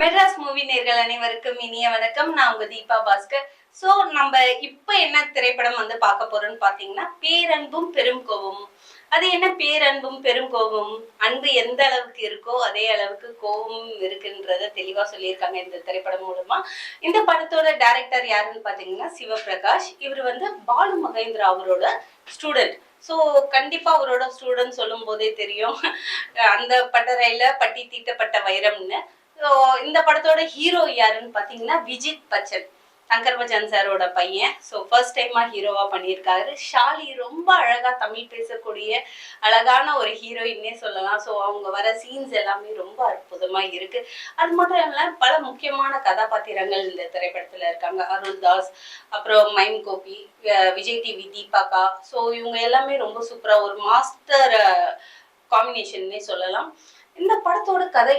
Madras movie நேர்கள் அனைவருக்கும் இனிய வணக்கம். நான் உங்க தீபா பாஸ்கர். சோ நம்ம இப்ப என்ன திரைப்படம் வந்து பார்க்க போறோம்னு பாத்தீங்கன்னா, பேரன்பும் பெரும் கோபமும். அது என்ன பேரன்பும் பெரும் கோபமும்? அன்பு எந்த அளவுக்கு இருக்கோ அதே அளவுக்கு கோபமும் இருக்குன்றத தெளிவா சொல்லியிருக்காங்க இந்த திரைப்படம் மூலமா. இந்த படத்தோட டைரக்டர் யாருன்னு பாத்தீங்கன்னா சிவபிரகாஷ். இவர் வந்து பாலு மகேந்திரா அவரோட ஸ்டூடெண்ட். ஸோ கண்டிப்பா அவரோட ஸ்டூடெண்ட் சொல்லும் போதே தெரியும் அந்த பட்டறையில பட்டி தீட்டப்பட்ட வைரம்னு. ஸோ இந்த படத்தோட ஹீரோ யாருன்னு பார்த்தீங்கன்னா விஜித் பச்சன், சங்கர் பச்சன் சாரோட பையன். ஸோ ஃபர்ஸ்ட் டைமா ஹீரோவா பண்ணியிருக்காரு. ஷாலி ரொம்ப அழகா தமிழ் பேசக்கூடிய அழகான ஒரு ஹீரோயின்னே சொல்லலாம். ஸோ அவங்க வர சீன்ஸ் எல்லாமே ரொம்ப அற்புதமா இருக்கு. அது மட்டும் இல்ல பல முக்கியமான கதாபாத்திரங்கள் இந்த திரைப்படத்துல இருக்காங்க. அருள்தாஸ், அப்புறம் மைம் கோபி, விஜய் டிவி தீபாக்கா. ஸோ இவங்க எல்லாமே ரொம்ப சூப்பரா ஒரு மாஸ்டர் காம்பினேஷன்னே சொல்லலாம். இந்த படத்தோட கதை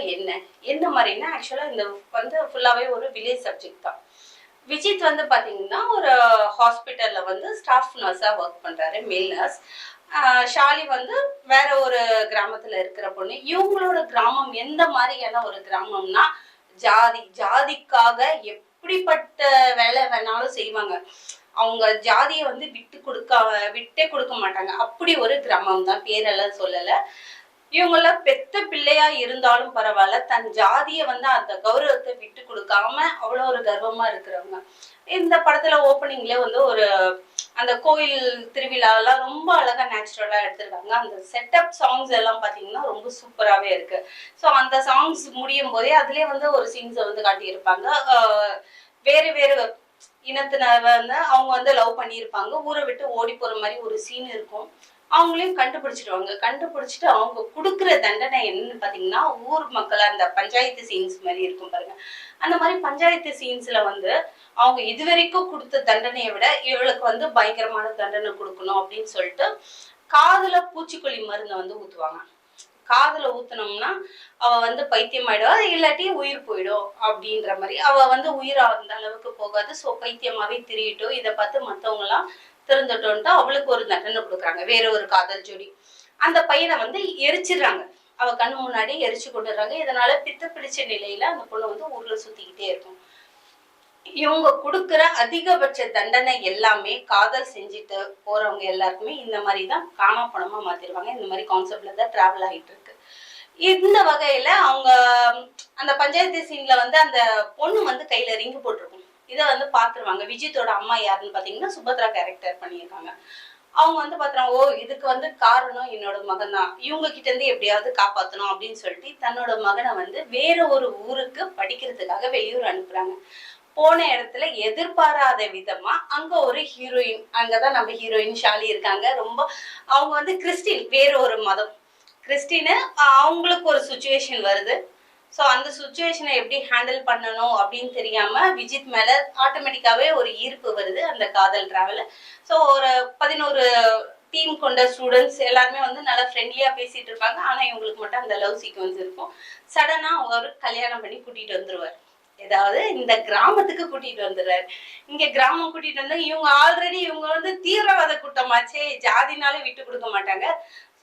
என்ன மாதிரின்னா, ஆக்சுவலா இந்த வந்து ஃபுல்லாவே ஒரு வில்லேஜ் சப்ஜெக்ட் தான். விஜித் வந்து பாத்தீங்கன்னா ஒரு ஹாஸ்பிட்டல்ல வந்து ஸ்டாஃப் நர்ஸா ஒர்க் பண்றாரு, மேல் நர்ஸ். ஷாலி வந்து வேற ஒரு கிராமத்துல இருக்கிற பொண்ணு. இவங்களோட கிராமம் எந்த மாதிரியான ஒரு கிராமம்னா, ஜாதிக்காக எப்படிப்பட்ட வேலை வேணாலும் செய்வாங்க. அவங்க ஜாதியை வந்து விட்டே கொடுக்க மாட்டாங்க. அப்படி ஒரு கிராமம் தான், பேரெல்லாம் சொல்லல. இவங்கள பெத்த பிள்ளையா இருந்தாலும் பரவாயில்ல, தன் ஜாதிய வந்து அந்த கௌரவத்தை விட்டு கொடுக்காம அவ்வளோ ஒரு கர்வமா இருக்கிறவங்க. இந்த படத்துல ஓப்பனிங்ல வந்து ஒரு அந்த கோயில் திருவிழாலாம் ரொம்ப அழகா நேச்சுரலா எடுத்திருக்காங்க. அந்த செட்டப் சாங்ஸ் எல்லாம் பாத்தீங்கன்னா ரொம்ப சூப்பராகவே இருக்கு. ஸோ அந்த சாங்ஸ் முடியும் போதே அதுலயே வந்து ஒரு சீன்ஸை வந்து காட்டியிருப்பாங்க. வேறு வேறு இனத்தினர் வந்து அவங்க வந்து லவ் பண்ணியிருப்பாங்க. ஊரை விட்டு ஓடி போற மாதிரி ஒரு சீன் இருக்கும். அவங்களையும் கண்டுபிடிச்சிடுவாங்க. கண்டுபிடிச்சிட்டு அவங்க கொடுக்குற தண்டனை என்னன்னு பாத்தீங்கன்னா, ஊர் மக்கள் அந்த பஞ்சாயத்து சீன்ஸ் மாதிரி இருக்கும் பாருங்க. அந்த மாதிரி பஞ்சாயத்து சீன்ஸ்ல வந்து அவங்க இதுவரைக்கும் கொடுத்த தண்டனையை விட இவளுக்கு வந்து பயங்கரமான தண்டனை கொடுக்கணும் அப்படின்னு சொல்லிட்டு காதுல பூச்சிக்கொல்லி மருந்தை வந்து ஊத்துவாங்க. காதுல ஊத்துனோம்னா அவ வந்து பைத்தியம் ஆயிடுவா, இல்லாட்டி உயிர் போயிடும் அப்படின்ற மாதிரி. அவ வந்து உயிரா அந்த அளவுக்கு போகாது. ஸோ பைத்தியமாவே திரியிட்டோம். இதை பார்த்து மத்தவங்க எல்லாம் திருந்துட்டோன்ட்டு அவளுக்கு ஒரு தண்டனை கொடுக்குறாங்க. வேற ஒரு காதல் ஜோடி அந்த பையனை வந்து எரிச்சிடுறாங்க. அவ கண்ணு முன்னாடி எரிச்சு கொண்டுடுறாங்க. இதனால பித்த பிடிச்ச நிலையில அந்த பொண்ணு வந்து ஊர்ல சுத்திக்கிட்டே இருக்கும். இவங்க கொடுக்குற அதிகபட்ச தண்டனை எல்லாமே காதல் செஞ்சுட்டு போறவங்க எல்லாருக்குமே இந்த மாதிரிதான் காணா பணமா மாத்திருவாங்க. இந்த மாதிரி கான்செப்ட்ல தான் டிராவல் ஆகிட்டு இருக்கு. இந்த வகையில அவங்க அந்த பஞ்சாயத்து சீன்ல வந்து அந்த பொண்ணு வந்து கையில ரிங்கு போட்டிருக்கும். இதை வந்து பாத்துருவாங்க. விஜித்தோட அம்மா யாருன்னு பாத்தீங்கன்னா சுபத்ரா கேரக்டர் பண்ணியிருக்காங்க. அவங்க வந்து பாத்துறாங்க, ஓ இதுக்கு வந்து காரணம் என்னோட மகன் தான், இவங்க கிட்ட இருந்து எப்படியாவது காப்பாத்தணும் அப்படின்னு சொல்லிட்டு தன்னோட மகனை வந்து வேற ஒரு ஊருக்கு படிக்கிறதுக்காக வெளியூர் அனுப்புறாங்க. போன இடத்துல எதிர்பாராத விதமா அங்க ஒரு ஹீரோயின், அங்கதான் நம்ம ஹீரோயின் ஷாலி இருக்காங்க. ரொம்ப அவங்க வந்து கிறிஸ்டின், வேற ஒரு மதம் கிறிஸ்டின்னு. அவங்களுக்கு ஒரு சுச்சுவேஷன் வருது. ஸோ அந்த சுச்சுவேஷனை எப்படி ஹேண்டில் பண்ணணும் அப்படின்னு தெரியாம விஜித் மேல ஆட்டோமேட்டிக்காவே ஒரு ஈர்ப்பு வருது, அந்த காதல் டிராவல். ஸோ ஒரு 11 டீம் கொண்ட ஸ்டூடெண்ட்ஸ் எல்லாருமே வந்து நல்லா ஃப்ரெண்ட்லியா பேசிட்டு இருப்பாங்க. ஆனா இவங்களுக்கு மட்டும் அந்த லவ் சீக்வன்ஸ் இருக்கும். சடனா ஒரு கல்யாணம் பண்ணி கூட்டிட்டு வந்துருவார். ஏதாவது இந்த கிராமத்துக்கு கூட்டிட்டு வந்துடுறாரு. இங்க கிராமம் கூட்டிட்டு வந்தா இவங்க ஆல்ரெடி இவங்க வந்து தீவிரவாத கூட்டமாச்சே, ஜாதினாலே விட்டு கொடுக்க மாட்டாங்க.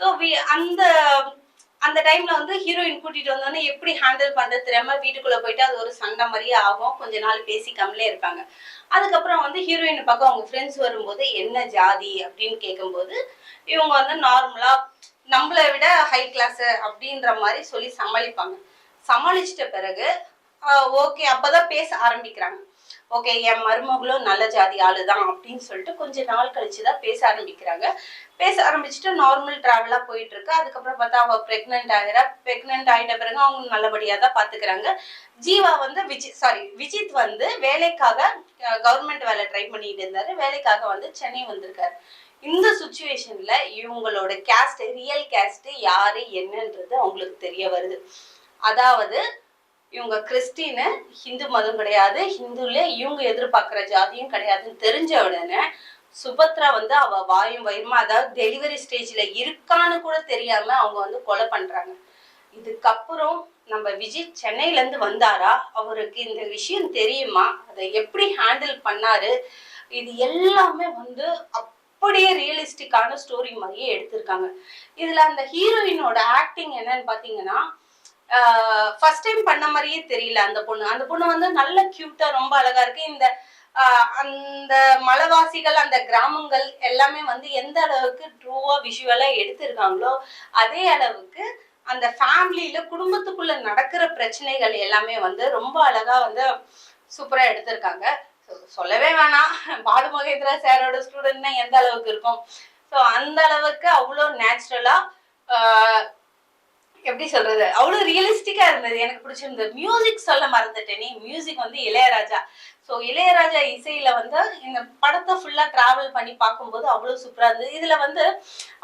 ஸோ அந்த அந்த டைம்ல வந்து ஹீரோயின் கூட்டிட்டு வந்தோன்னே எப்படி ஹேண்டில் பண்றது தெரியாம வீட்டுக்குள்ள போயிட்டு அது ஒரு சண்டை மாதிரியே ஆகும். கொஞ்ச நாள் பேசிக்காமலே இருப்பாங்க. அதுக்கப்புறம் வந்து ஹீரோயின் பக்கம் அவங்க ஃப்ரெண்ட்ஸ் வரும்போது என்ன ஜாதி அப்படின்னு கேட்கும்போது இவங்க வந்து நார்மலா நம்மளை விட ஹை கிளாஸ் அப்படின்ற மாதிரி சொல்லி சமாளிப்பாங்க. சமாளிச்சிட்ட பிறகு ஓகே அப்பதான் பேச ஆரம்பிக்கிறாங்க. ஓகே என் மருமகளும் நல்ல ஜாதி ஆளுதான் அப்படின்னு சொல்லிட்டு கொஞ்ச நாள் கழிச்சுதான் பேச ஆரம்பிக்கிறாங்க. பேச ஆரம்பிச்சுட்டு நார்மல் டிராவலா போயிட்டு இருக்கு. அதுக்கப்புறம் பார்த்தா அவ பிரெக்னென்ட் ஆகிறா. பிரெக்னென்ட் ஆயிட்ட பிறகு அவங்க நல்லபடியா தான் பாத்துக்கிறாங்க. ஜீவா வந்து விஜித் வந்து வேலைக்காக கவர்மெண்ட் வேலை ட்ரை பண்ணிட்டு இருந்தாரு. வேலைக்காக வந்து சென்னை வந்திருக்காரு. இந்த சுச்சுவேஷன்ல இவங்களோட கேஸ்ட், ரியல் கேஸ்ட் யாரு என்னன்றது அவங்களுக்கு தெரிய வருது. அதாவது இவங்க கிறிஸ்டின்னு, ஹிந்து மதம் கிடையாது, ஹிந்துல இவங்க எதிர்பார்க்கிற ஜாதியும் கிடையாதுன்னு தெரிஞ்ச உடனே சுபத்ரா வந்து அவ வாயும் வயிறுமா, அதாவது டெலிவரி ஸ்டேஜ்ல இருக்கான்னு கூட தெரியாம அவங்க வந்து கொலை பண்றாங்க. இதுக்கப்புறம் நம்ம விஜய் சென்னையில இருந்து வந்தாரா, அவருக்கு இந்த விஷயம் தெரியுமா, அதை எப்படி ஹேண்டில் பண்ணாரு, இது எல்லாமே வந்து அப்படியே ரியலிஸ்டிக்கான ஸ்டோரி மாதிரியே எடுத்திருக்காங்க. இதுல அந்த ஹீரோயினோட ஆக்டிங் என்னன்னு பாத்தீங்கன்னா, ஃபர்ஸ்ட் டைம் பண்ண மாதிரியே தெரியல அந்த பொண்ணு வந்து நல்ல கியூட்டா ரொம்ப அழகா இருக்கு. அந்த மலைவாசிகள் அந்த கிராமங்கள் எல்லாமே வந்து எந்த அளவுக்கு ட்ரூவா விஷுவலா எடுத்திருக்காங்களோ அதே அளவுக்கு அந்த ஃபேமிலியில குடும்பத்துக்குள்ள நடக்கிற பிரச்சனைகள் எல்லாமே வந்து ரொம்ப அழகா வந்து சூப்பரா எடுத்திருக்காங்க. சொல்லவே வேணாம், பாலு மகேந்திரா சாரோட ஸ்டூடெண்ட்னா எந்த அளவுக்கு இருக்கும். ஸோ அந்த அளவுக்கு அவ்வளோ நேச்சுரலா எப்படி சொல்றது, அவ்வளவு ரியலிஸ்டிக்கா இருந்தது. எனக்கு பிடிச்சிருந்தது. மியூசிக் சொல்ல மறந்துட்டேனே, மியூசிக் வந்து இளையராஜா. ஸோ இளையராஜா இசையில வந்து இந்த படத்தை ஃபுல்லா டிராவல் பண்ணி பார்க்கும்போது அவ்வளவு சூப்பரா இருந்தது. இதுல வந்து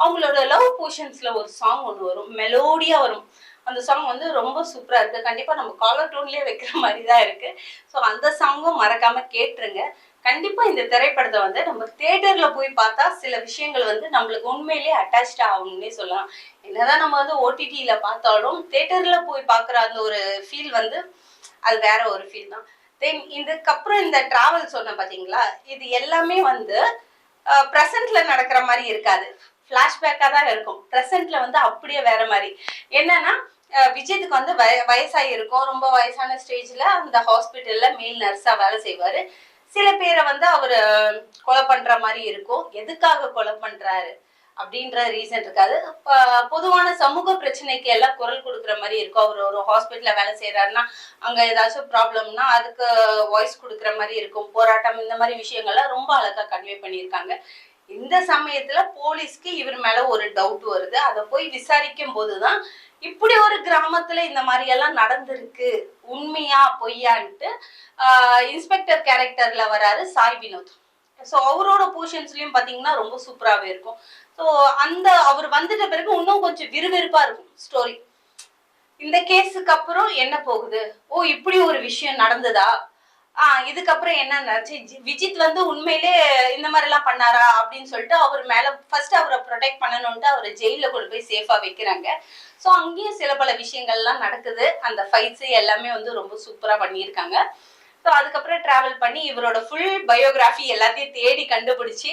அவங்களோட லவ் போர்ஷன்ஸ்ல ஒரு சாங் ஒன்று வரும், மெலோடியா வரும். அந்த சாங் வந்து ரொம்ப சூப்பரா இருக்கு. கண்டிப்பா நம்ம காலர் டோன்லயே வைக்கிற மாதிரி தான் இருக்கு. ஸோ அந்த சாங்கும் மறக்காம கேட்டுருங்க. கண்டிப்பா இந்த திரைப்படத்தை வந்து நம்ம தியேட்டர்ல போய் பார்த்தா சில விஷயங்கள் வந்து நம்மளுக்கு உண்மையிலேயே அட்டாச்ட் ஆகும்னே சொல்லலாம். என்னதான் நம்ம வந்து ஓடிடியில பார்த்தாலும் தியேட்டர்ல போய் பார்க்குற அந்த ஒரு ஃபீல் வந்து அது வேற ஒரு ஃபீல் தான். தென் இதுக்கப்புறம் இந்த டிராவல் சொன்ன பாத்தீங்களா, இது எல்லாமே வந்து ப்ரெசென்ட்ல நடக்கிற மாதிரி இருக்காது, ஃபிளாஷ்பேக்கா தான் இருக்கும். ப்ரெசென்ட்ல வந்து அப்படியே வேற மாதிரி. என்னன்னா விஜயத்துக்கு வந்து வயசாகி இருக்கும். ரொம்ப வயசான ஸ்டேஜ்ல அந்த ஹாஸ்பிட்டல்ல மெயில் நர்ஸா வேலை செய்வாரு. சில பேரை வந்து அவரு கொலை பண்ற மாதிரி இருக்கும். எதுக்காக கொலை பண்றாரு அப்படின்ற ரீசன் இருக்காது. பொதுவான சமூக பிரச்சனைக்கு எல்லாம் குரல் கொடுக்குற மாதிரி இருக்கும். அவர் ஒரு ஹாஸ்பிட்டல்ல வேலை செய்யறாருன்னா அங்க ஏதாச்சும் ப்ராப்ளம்னா அதுக்கு வாய்ஸ் கொடுக்குற மாதிரி இருக்கும். போராட்டம் இந்த மாதிரி விஷயங்கள்லாம் ரொம்ப அழகா கன்வே பண்ணியிருக்காங்க. இந்த சமயத்துல போலீஸ்க்கு இவர் மேல ஒரு டவுட் வருது. அதை போய் விசாரிக்கும் போதுதான் இப்படி ஒரு கிராமத்துல இந்த மாதிரி எல்லாம் நடந்திருக்கு, உண்மையா பொய்யான்ட்டு இன்ஸ்பெக்டர் கேரக்டர்ல வராரு சாய் வினோத். ஸோ அவரோட போர்ஷன்ஸ்லயும் பாத்தீங்கன்னா ரொம்ப சூப்பராகவே இருக்கும். ஸோ அந்த அவர் வந்துட்ட பிறகு இன்னும் கொஞ்சம் விறுவிறுப்பா இருக்கும் ஸ்டோரி. இந்த கேஸுக்கு அப்புறம் என்ன போகுது, ஓ இப்படி ஒரு விஷயம் நடந்ததா, இதுக்கப்புறம் என்ன நடந்துச்சு, விஜித் வந்து உண்மையிலே இந்த மாதிரி எல்லாம் பண்ணாரா அப்படின்னு சொல்லிட்டு அவர் மேல ஃபர்ஸ்ட் அவரை ப்ரொடெக்ட் பண்ணணும்ட்டு அவரை ஜெயில கொண்டு போய் சேஃபா வைக்கிறாங்க. ஸோ அங்கேயும் சில பல விஷயங்கள்லாம் நடக்குது. அந்த ஃபைட்ஸ் எல்லாமே வந்து ரொம்ப சூப்பரா பண்ணியிருக்காங்க. ஸோ அதுக்கப்புறம் டிராவல் பண்ணி இவரோட ஃபுல் பயோகிராஃபி எல்லாத்தையும் தேடி கண்டுபிடிச்சு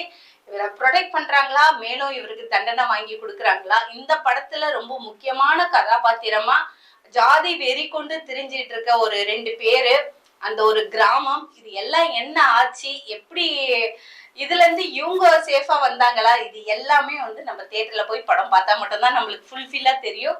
இவரை ப்ரொடெக்ட் பண்றாங்களா, மேலும் இவருக்கு தண்டனை வாங்கி கொடுக்குறாங்களா. இந்த படத்துல ரொம்ப முக்கியமான கதாபாத்திரமா ஜாதி வெறி கொண்டு திரிஞ்சிட்டு இருக்க ஒரு 2 பேரு, அந்த ஒரு கிராமம், இது எல்லாம் என்ன ஆச்சு, எப்படி இதுல இருந்து இவங்க சேஃபா வந்தாங்களா, இது எல்லாமே வந்து நம்ம தியேட்டர்ல போய் படம் பார்த்தா மட்டும்தான் நம்மளுக்கு ஃபுல்ஃபில்லா தெரியும்.